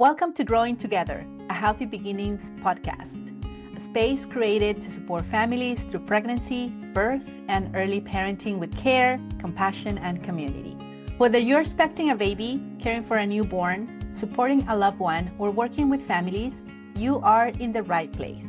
Welcome to Growing Together, a Healthy Beginnings podcast, a space created to support families through pregnancy, birth, and early parenting with care, compassion, and community. Whether you're expecting a baby, caring for a newborn, supporting a loved one, or working with families, you are in the right place.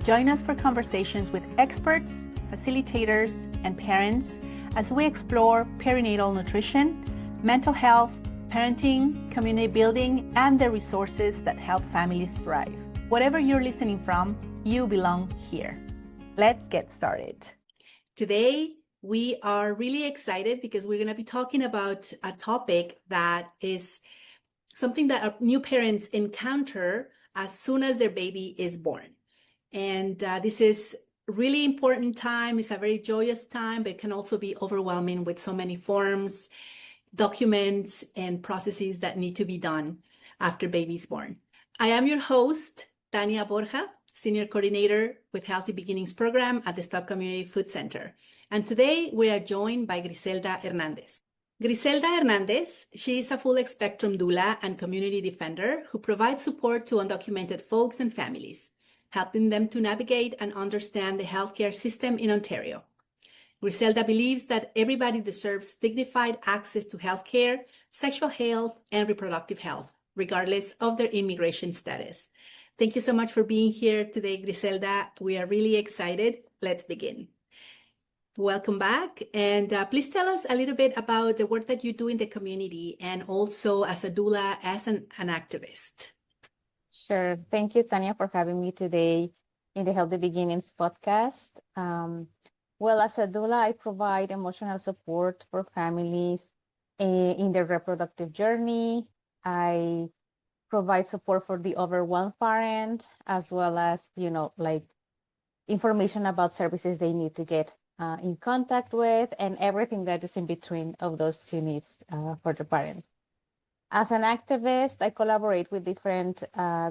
Join us for conversations with experts, facilitators, and parents as we explore perinatal nutrition, mental health, parenting, community building, and the resources that help families thrive. Whatever you're listening from, you belong here. Let's get started. Today, we are really excited because we're going to be talking about a topic that is something that our new parents encounter as soon as their baby is born. And this is really important time. It's a very joyous time, but it can also be overwhelming with so many forms, documents, and processes that need to be done after baby's born. I am your host, Tania Borja, Senior Coordinator with Healthy Beginnings Program at the Stop Community Food Center. And today we are joined by Griselda Hernandez. Griselda Hernandez, she is a full spectrum doula and community defender who provides support to undocumented folks and families, helping them to navigate and understand the healthcare system in Ontario. Griselda believes that everybody deserves dignified access to healthcare, sexual health, and reproductive health, regardless of their immigration status. Thank you so much for being here today, Griselda. We are really excited. Let's begin. Welcome back. And please tell us a little bit about the work that you do in the community and also as a doula, as an activist. Sure. Thank you, Tania, for having me today in the Healthy Beginnings podcast. Well, as a doula, I provide emotional support for families in their reproductive journey. I provide support for the overwhelmed parent, as well as, information about services they need to get in contact with, and everything that is in between of those two needs for the parents. As an activist, I collaborate with different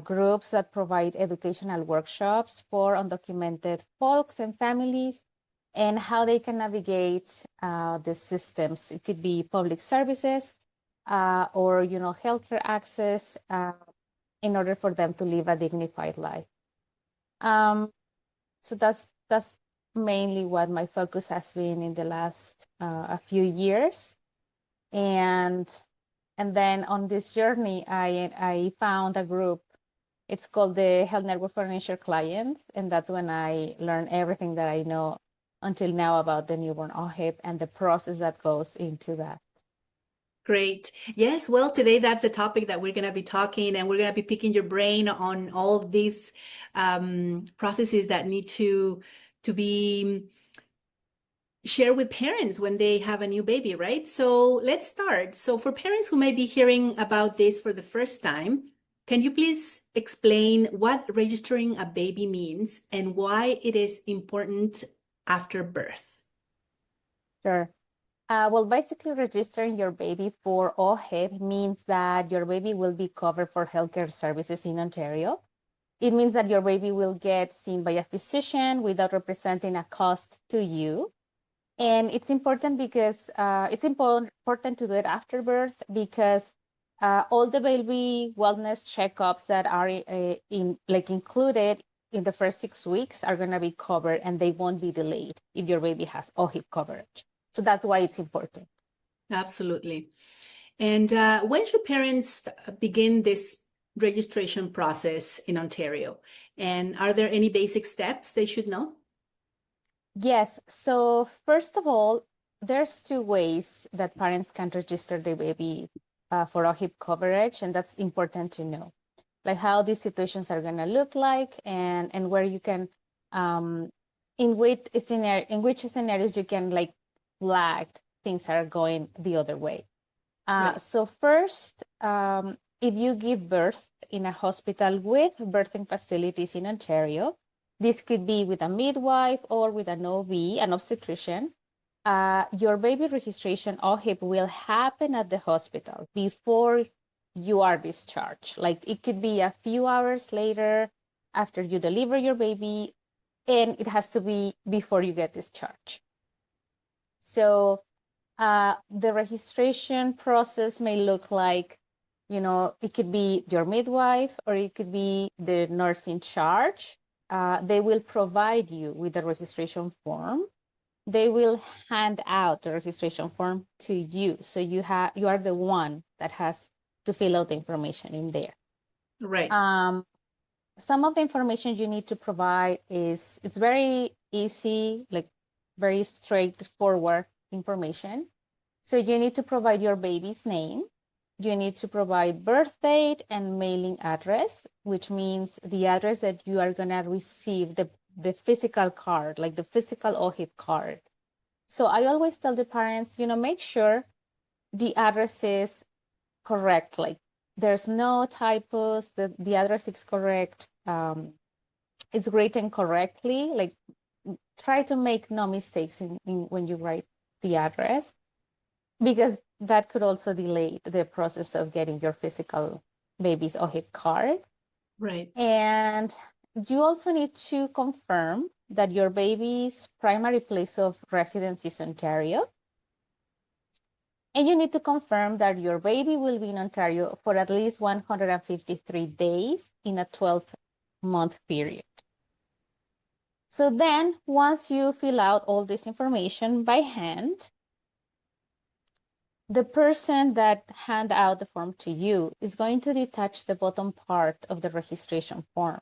groups that provide educational workshops for undocumented folks and families, and how they can navigate the systems. It could be public services or healthcare access in order for them to live a dignified life. So that's mainly what my focus has been in the last a few years. And then on this journey, I found a group. It's called the Health Network for Uninsured Clients, and that's when I learned everything that I know until now about the newborn OHIP and the process that goes into that. Great. Yes, well, today that's the topic that we're going to be talking, and we're going to be picking your brain on all of these processes that need to be shared with parents when they have a new baby, right? So let's start. So for parents who may be hearing about this for the first time, can you please explain what registering a baby means and why it is important after birth? Sure. Well, basically registering your baby for OHIP means that your baby will be covered for healthcare services in Ontario. It means that your baby will get seen by a physician without representing a cost to you. And it's important because it's important to do it after birth because all the baby wellness checkups that are included in the first 6 weeks are going to be covered, and they won't be delayed if your baby has OHIP coverage. So that's why it's important. Absolutely. And when should parents begin this registration process in Ontario? And are there any basic steps they should know? Yes. So first of all, there's two ways that parents can register their baby for OHIP coverage, and that's important to know, like how these situations are going to look like, and where you can, in which scenarios you can flag things are going the other way. Right. So first, if you give birth in a hospital with birthing facilities in Ontario, this could be with a midwife or with an OB, an obstetrician. Your baby registration OHIP will happen at the hospital before you are discharged. Like it could be a few hours later after you deliver your baby, and it has to be before you get discharged. So the registration process may look like It could be your midwife or it could be the nurse in charge. They will provide you with the registration form. They will hand out the registration form to you. So you are the one that has to fill out the information in there. Right. Some of the information you need to provide it's very easy, like very straightforward information. So you need to provide your baby's name. You need to provide birth date and mailing address, which means the address that you are going to receive the physical card, like the physical OHIP card. So I always tell the parents, make sure the address is correct, like there's no typos, the address is correct, it's written correctly, like try to make no mistakes in when you write the address, because that could also delay the process of getting your physical baby's OHIP card. Right. And you also need to confirm that your baby's primary place of residence is Ontario. And you need to confirm that your baby will be in Ontario for at least 153 days in a 12-month period. So then once you fill out all this information by hand, the person that hand out the form to you is going to detach the bottom part of the registration form.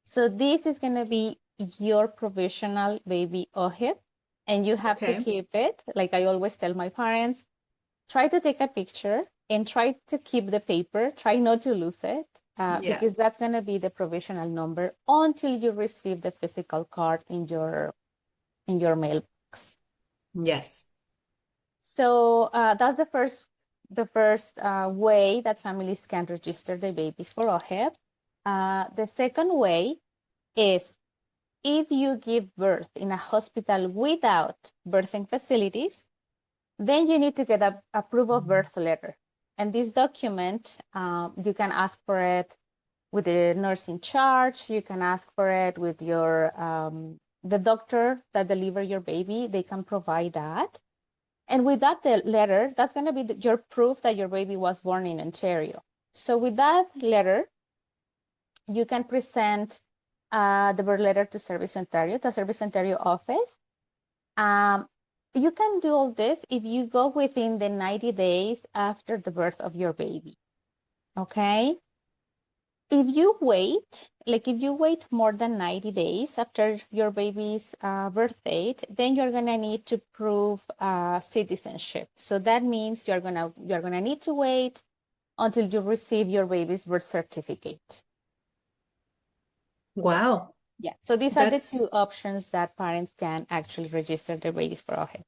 So this is going to be your provisional baby OHIP, and you have to keep it. Like I always tell my parents, try to take a picture and try to keep the paper. Try not to lose it because that's going to be the provisional number until you receive the physical card in your mailbox. Yes. So that's the first way that families can register their babies for OHIP. The second way is if you give birth in a hospital without birthing facilities, then you need to get a proof of birth letter. And this document, you can ask for it with the nurse in charge. You can ask for it with the doctor that delivered your baby. They can provide that. And with that letter, that's going to be your proof that your baby was born in Ontario. So with that letter, you can present the birth letter to Service Ontario, the Service Ontario office. You can do all this if you go within the 90 days after the birth of your baby, okay? If you wait more than 90 days after your baby's birth date, then you're gonna need to prove citizenship. So that means you're gonna need to wait until you receive your baby's birth certificate. Wow. Yeah, so these are the two options that parents can actually register their babies for OHIP.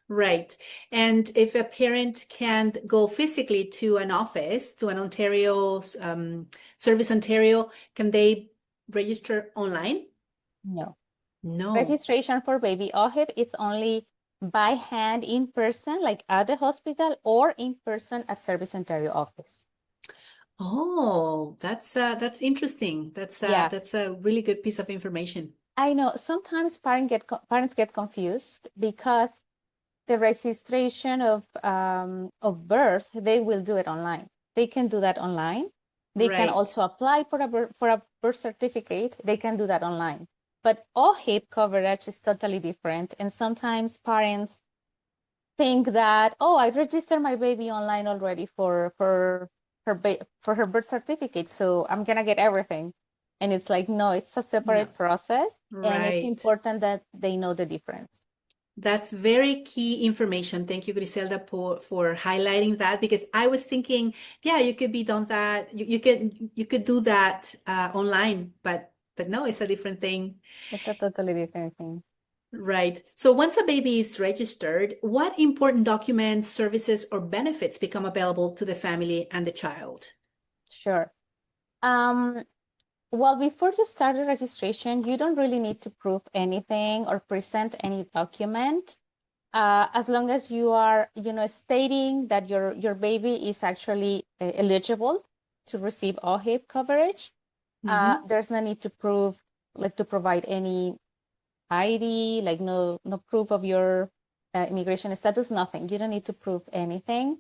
Right. And if a parent can't go physically to an office, to an Ontario, Service Ontario, can they register online? No. No. Registration for baby OHIP, it's only by hand in person, like at the hospital, or in person at Service Ontario office. Oh, that's interesting. That's a really good piece of information. I know sometimes parents get confused because the registration of birth, they will do it online. They can do that online. They can also apply for a birth certificate. They can do that online. But OHIP coverage is totally different. And sometimes parents think that, oh, I registered my baby online already for her birth certificate, so I'm gonna get everything. And it's like, no, it's a separate process, and it's important that they know the difference. That's very key information. Thank you, Griselda, for highlighting that, because I was thinking, yeah, you could be done that. You could do that online, but no, it's a different thing. It's a totally different thing. Right. So once a baby is registered, what important documents, services, or benefits become available to the family and the child? Sure. Well, before you start the registration, you don't really need to prove anything or present any document. As long as you are, stating that your baby is actually eligible to receive OHIP coverage, there's no need to provide any ID, like no proof of your immigration status, nothing. You don't need to prove anything.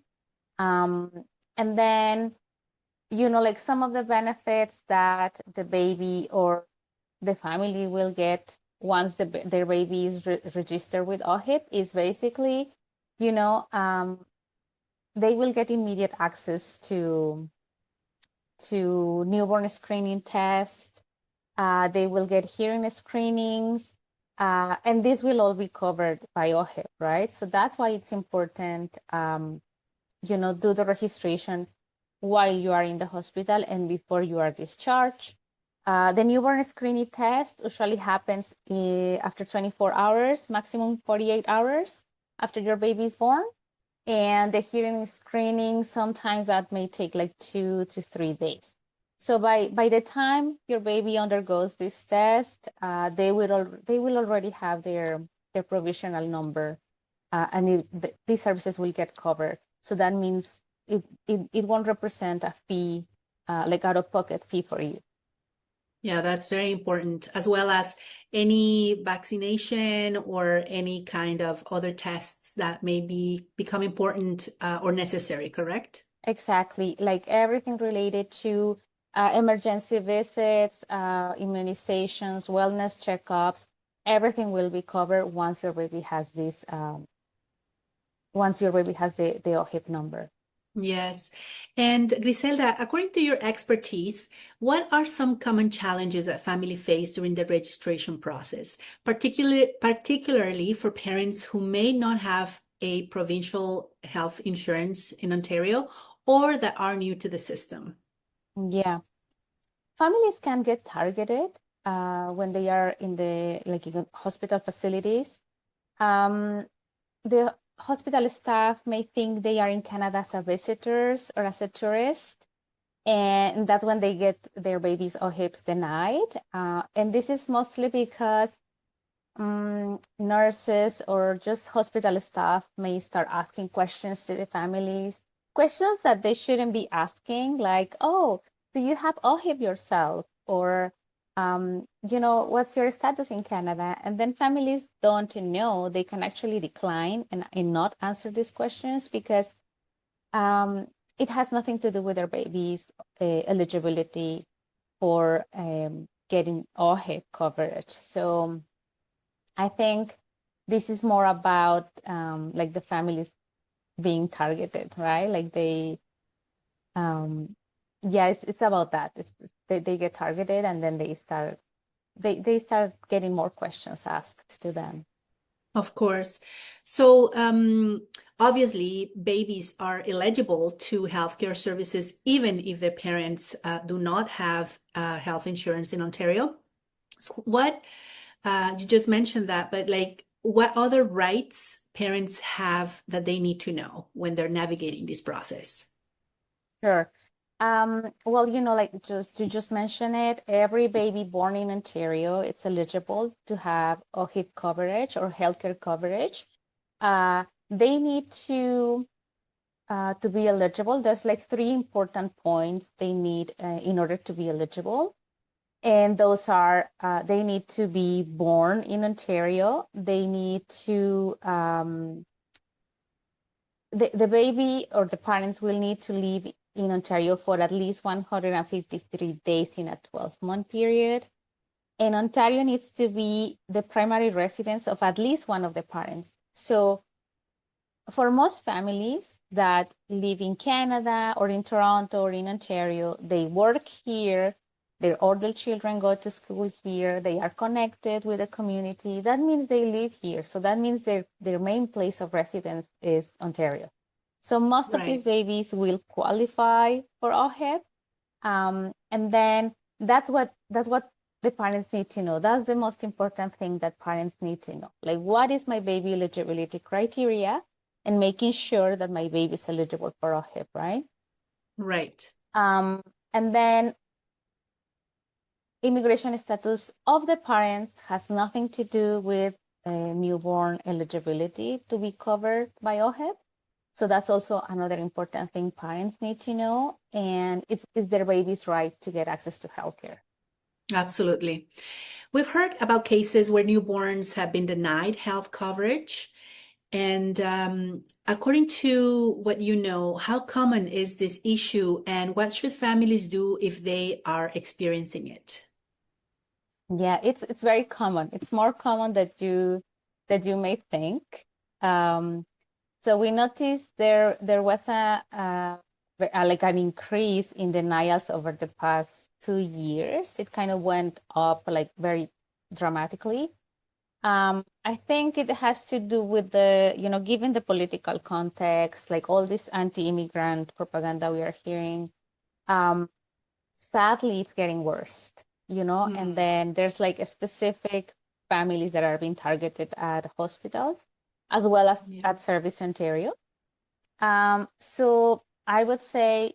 And then like some of the benefits that the baby or the family will get once their baby is registered with OHIP is basically, they will get immediate access to newborn screening tests. They will get hearing screenings, and this will all be covered by OHIP, right? So that's why it's important, do the registration while you are in the hospital and before you are discharged. The newborn screening test usually happens after 24 hours, maximum 48 hours after your baby is born. And the hearing screening, sometimes that may take like 2 to 3 days. So by the time your baby undergoes this test, they will already have their provisional number, and these services will get covered. So that means it won't represent a fee, like out-of-pocket fee for you. Yeah, that's very important, as well as any vaccination or any kind of other tests that may become important or necessary, correct? Exactly, like everything related to emergency visits, immunizations, wellness checkups, everything will be covered once your baby has this, once your baby has the OHIP number. Yes. And Griselda, according to your expertise, what are some common challenges that family face during the registration process, particularly for parents who may not have a provincial health insurance in Ontario or that are new to the system? Yeah, families can get targeted when they are in in hospital facilities. The hospital staff may think they are in Canada as a visitors or as a tourist, and that's when they get their babies or hips denied. And this is mostly because nurses or just hospital staff may start asking questions to the families, questions that they shouldn't be asking, like, oh, do you have OHIP yourself? Or, what's your status in Canada? And then families don't know, they can actually decline and not answer these questions because it has nothing to do with their baby's eligibility for getting OHIP coverage. So I think this is more about like the families being targeted, right? Like yeah, it's about that. They get targeted and then they start getting more questions asked to them. Of course. So obviously, babies are eligible to healthcare services even if their parents do not have health insurance in Ontario. So what you just mentioned that, but like what other rights parents have that they need to know when they're navigating this process? Sure. Well, like you just mentioned it, every baby born in Ontario, it's eligible to have OHIP coverage or healthcare coverage. They need to be eligible. There's like 3 important points they need in order to be eligible. And those are, they need to be born in Ontario. They need to, the baby or the parents will need to live in Ontario for at least 153 days in a 12-month period. And Ontario needs to be the primary residence of at least one of the parents. So for most families that live in Canada or in Toronto or in Ontario, they work here, all their children go to school here, they are connected with the community. That means they live here. So that means their main place of residence is Ontario. So most of these babies will qualify for OHIP. And then that's what the parents need to know. That's the most important thing that parents need to know. Like, what is my baby eligibility criteria? And making sure that my baby is eligible for OHIP, right? Right. And then immigration status of the parents has nothing to do with newborn eligibility to be covered by OHIP. So that's also another important thing parents need to know. And it's their baby's right to get access to healthcare. Absolutely. We've heard about cases where newborns have been denied health coverage. And according to what you know, how common is this issue, and what should families do if they are experiencing it? Yeah, it's very common. It's more common that you may think. So we noticed there was like an increase in denials over the past 2 years. It kind of went up like very dramatically. I think it has to do with the, given the political context, like all this anti-immigrant propaganda we are hearing. Sadly, it's getting worse, and then there's like a specific families that are being targeted at hospitals as well as at Service Ontario. So I would say,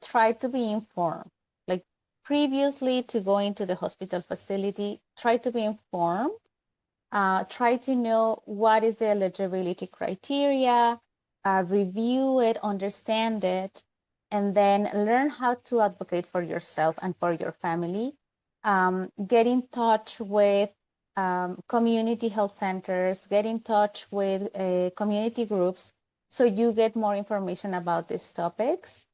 try to be informed. Like previously to going to the hospital facility, try to be informed. Try to know what is the eligibility criteria, review it, understand it, and then learn how to advocate for yourself and for your family. Get in touch with community health centers, get in touch with community groups so you get more information about these topics.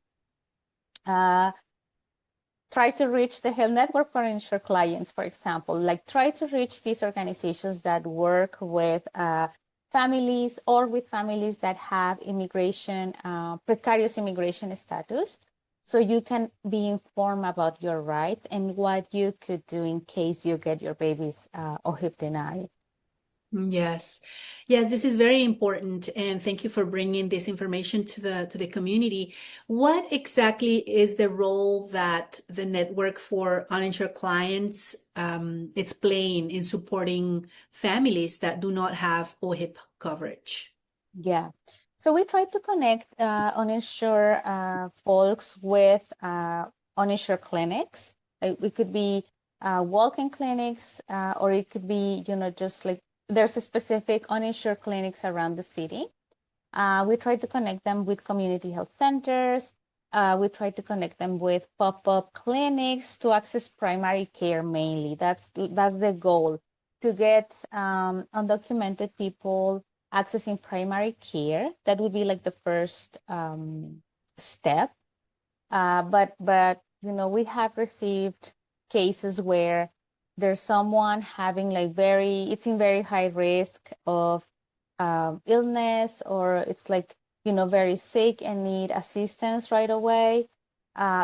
Try to reach the Health Network for Uninsured Clients, for example, like try to reach these organizations that work with families or with families that have immigration, precarious immigration status. So you can be informed about your rights and what you could do in case you get your baby's OHIP denied. Yes. Yes, this is very important, and thank you for bringing this information to the community. What exactly is the role that the Network for Uninsured Clients is playing in supporting families that do not have OHIP coverage? Yeah. So we try to connect uninsured folks with uninsured clinics. It could be walk-in clinics, or it could be, just like there's a specific uninsured clinics around the city. We try to connect them with community health centers. We try to connect them with pop-up clinics to access primary care mainly. That's the goal, to get undocumented people accessing primary care. That would be like the first step. But we have received cases where there's someone having like it's in very high risk of illness, or it's like, very sick and need assistance right away.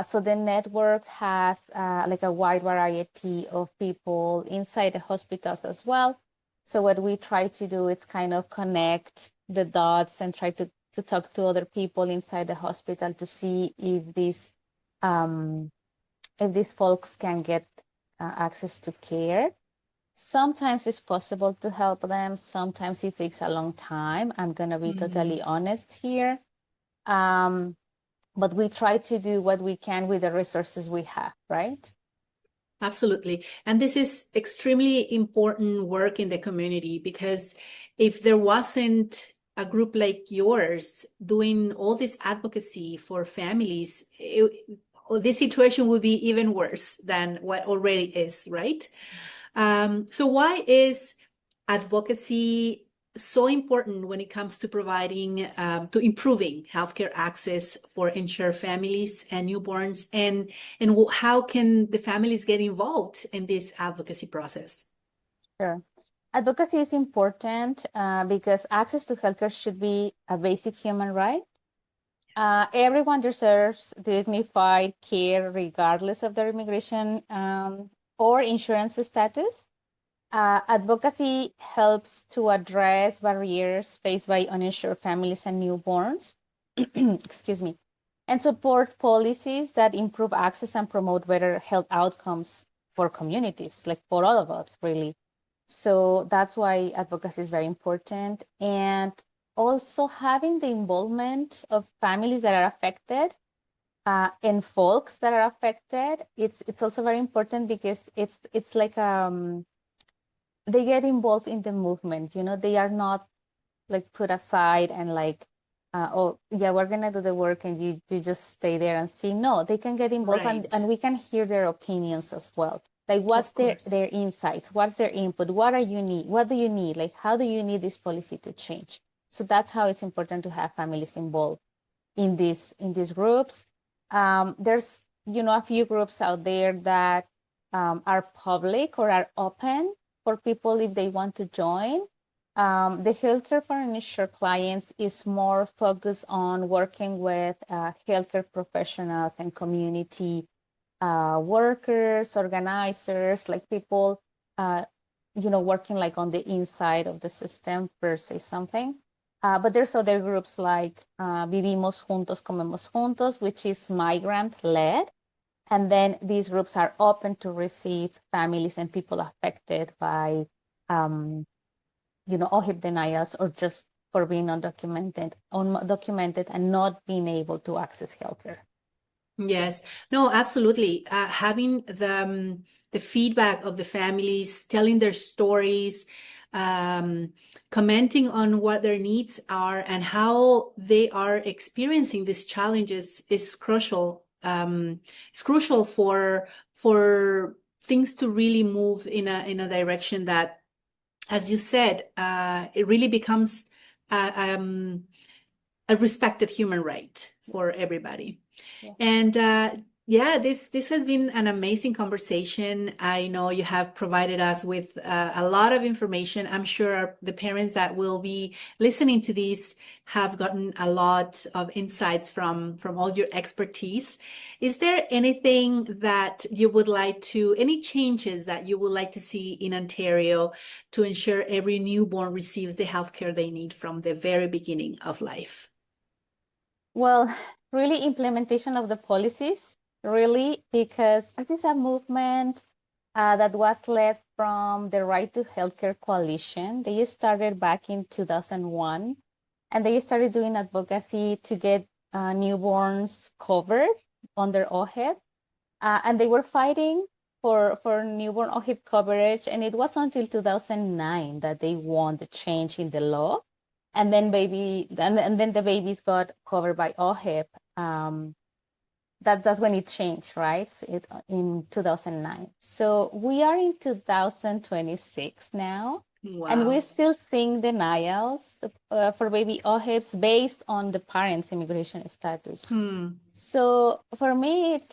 So the network has like a wide variety of people inside the hospitals as well. So what we try to do is kind of connect the dots and try to talk to other people inside the hospital to see if these folks can get access to care. Sometimes it's possible to help them. Sometimes it takes a long time. I'm going to be totally honest here. But we try to do what we can with the resources we have, right? Absolutely. And this is extremely important work in the community, because if there wasn't a group like yours doing all this advocacy for families, this situation would be even worse than what already is, right? So why is advocacy so important when it comes to providing, to improving healthcare access for insured families and newborns, and how can the families get involved in this advocacy process? Sure. Advocacy is important because access to healthcare should be a basic human right. Everyone deserves dignified care regardless of their immigration or insurance status. Advocacy helps to address barriers faced by uninsured families and newborns, excuse me, and support policies that improve access and promote better health outcomes for communities, like for all of us, really. So that's why advocacy is very important. And also having the involvement of families that are affected and folks that are affected, it's also very important because it's like they get involved in the movement. They are not like put aside and like, oh yeah, we're gonna do the work and you just stay there and see. No, they can get involved, Right. and we can hear their opinions as well. Like what's their insights, what's their input, what do you need, like how do you need this policy to change? So that's how it's important to have families involved in these groups. There's a few groups out there that are public or are open for people if they want to join. The healthcare for uninsured clients is more focused on working with healthcare professionals and community workers, organizers, like people, working like on the inside of the system per se something. But there's other groups like Vivimos Juntos, Comemos Juntos, which is migrant-led. And then these groups are open to receive families and people affected by, OHIP denials or just for being undocumented and not being able to access healthcare. Yes, no, absolutely. Having the feedback of the families, telling their stories, commenting on what their needs are and how they are experiencing these challenges is crucial. It's crucial for things to really move in a direction that, as you said, it really becomes a respected human right for everybody. Yeah. And this has been an amazing conversation. I know you have provided us with a lot of information. I'm sure the parents that will be listening to this have gotten a lot of insights from all your expertise. Is there anything that you would like to, any changes that you would like to see in Ontario to ensure every newborn receives the healthcare they need from the very beginning of life? Well, really implementation of the policies, really, because this is a movement that was led from the Right to Healthcare Coalition. They started back in 2001, and they started doing advocacy to get newborns covered under OHIP. And they were fighting for newborn OHIP coverage, and it was until 2009 that they won the change in the law. And then the babies got covered by OHIP. That's when it changed, right? In 2009. So we are in 2026 now, Wow. and we're still seeing denials for baby OHIPs based on the parents' immigration status. So for me, it's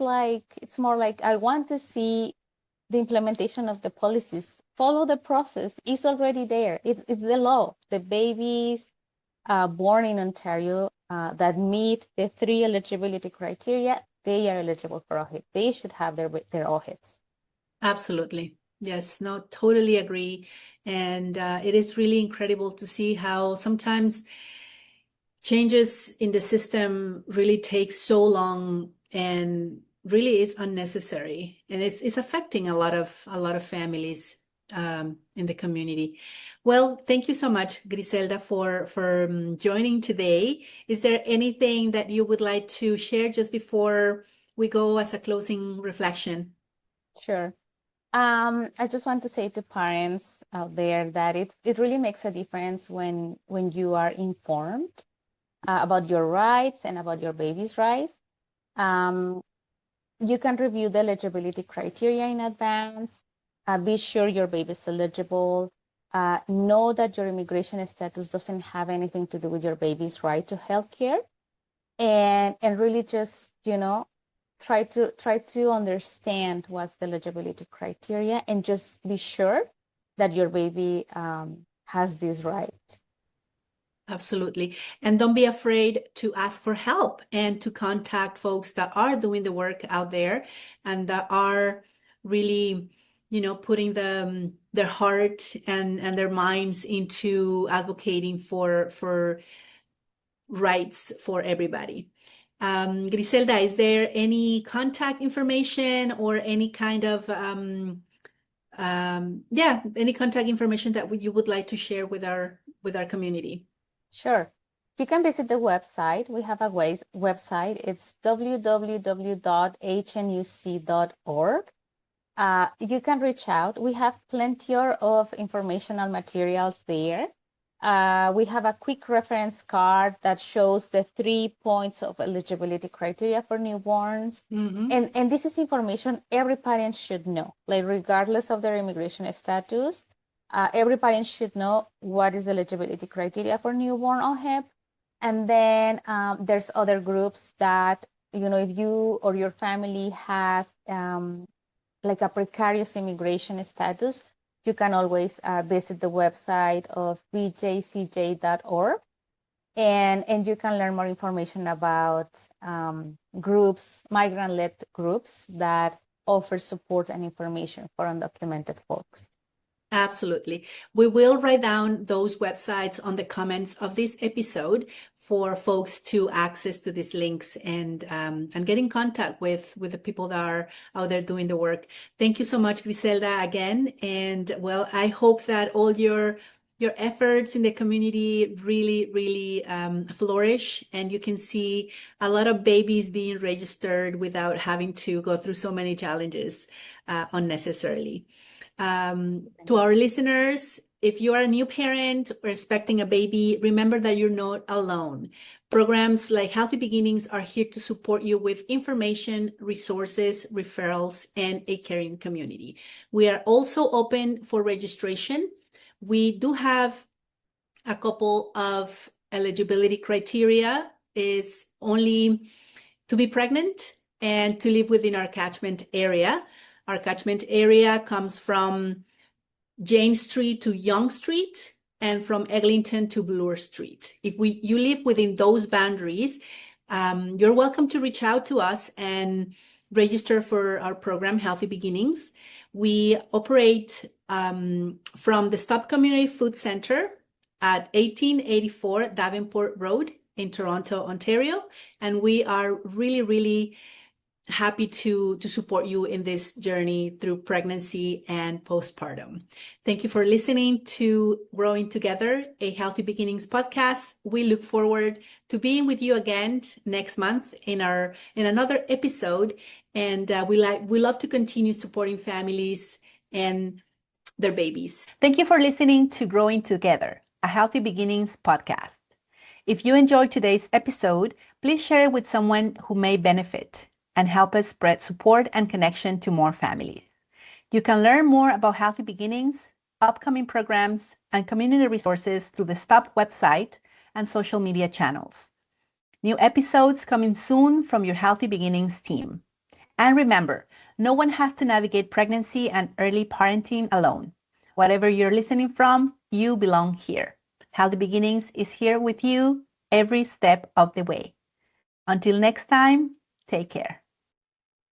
more like I want to see the implementation of the policies. Follow the process. It's already there. It's the law. The babies born in Ontario that meet the 3 eligibility criteria, they are eligible for OHIP. They should have their OHIPs. Absolutely. Yes, no, totally agree. And it is really incredible to see how sometimes changes in the system really take so long and really is unnecessary. And it's affecting a lot of families in the community. Well, thank you so much, Griselda, for joining today. Is there anything that you would like to share just before we go as a closing reflection? Sure. I just want to say to parents out there that it really makes a difference when you are informed about your rights and about your baby's rights. You can review the eligibility criteria in advance. Be sure your baby is eligible. Know that your immigration status doesn't have anything to do with your baby's right to health care. And really just, try to understand what's the eligibility criteria and just be sure that your baby has this right. Absolutely. And don't be afraid to ask for help and to contact folks that are doing the work out there and that are really, putting their heart and their minds into advocating for rights for everybody. Griselda, is there any contact information or any kind of any contact information that you would like to share with our community? Sure. You can visit the website. We have a website. It's www.hnuc.org. You can reach out. We have plenty of informational materials there. We have a quick reference card that shows the 3 points of eligibility criteria for newborns. Mm-hmm. And this is information every parent should know, like regardless of their immigration status. Every parent should know what is eligibility criteria for newborn OHIP. And then there's other groups that, if you or your family has like a precarious immigration status, you can always visit the website of bjcj.org, and you can learn more information about groups, migrant-led groups that offer support and information for undocumented folks. Absolutely. We will write down those websites on the comments of this episode for folks to access to these links and get in contact with the people that are out there doing the work. Thank you so much, Griselda, again. And well, I hope that all your efforts in the community really flourish, and you can see a lot of babies being registered without having to go through so many challenges unnecessarily. To our listeners, if you are a new parent or expecting a baby, remember that you're not alone. Programs like Healthy Beginnings are here to support you with information, resources, referrals, and a caring community. We are also open for registration. We do have a couple of eligibility criteria. Is only to be pregnant and to live within our catchment area. Our catchment area comes from Jane Street to Young Street and from Eglinton to Bloor Street. If you live within those boundaries, you're welcome to reach out to us and register for our program, Healthy Beginnings. We operate from the Stop Community Food Center at 1884 Davenport Road in Toronto, Ontario. And we are really happy to support you in this journey through pregnancy and postpartum. Thank you for listening to Growing Together, a Healthy Beginnings podcast. We look forward to being with you again next month in another episode. And we love to continue supporting families and their babies. Thank you for listening to Growing Together, a Healthy Beginnings podcast. If you enjoyed today's episode, please share it with someone who may benefit and help us spread support and connection to more families. You can learn more about Healthy Beginnings, upcoming programs, and community resources through the STOP website and social media channels. New episodes coming soon from your Healthy Beginnings team. And remember, no one has to navigate pregnancy and early parenting alone. Whatever you're listening from, you belong here. Healthy Beginnings is here with you every step of the way. Until next time, take care.